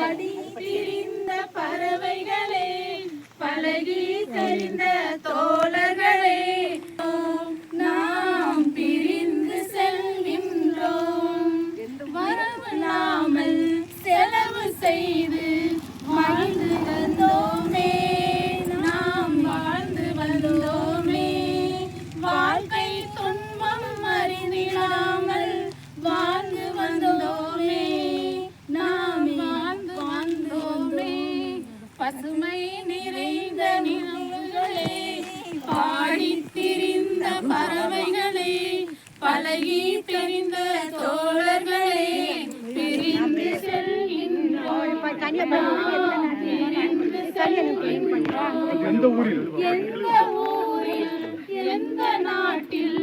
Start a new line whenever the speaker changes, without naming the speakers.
படித்திருந்த பறவைகளே, பழகி தெரிந்த தோழர்களே, நாம் பிரிந்து செல்கின்றோம். வரவில்லாமல் செலவு செய்து மகிழ்ந்து வந்தோமே, நாம் வாழ்ந்து வந்தோமே. வாழ்க்கை துன்பம் அறிந்திடாமல் வாழ்ந்து வந்தோமே, நாம் வாழ்ந்து வந்தோமே. பசுமை நிறைந்த நிலவுகளே, பாடித்திரிந்த பறவைகளே, பழகி தெரிந்த தோழர்களே, பிரிந்து செல்கின்றோம். எந்த ஊரில், எந்த நாட்டில்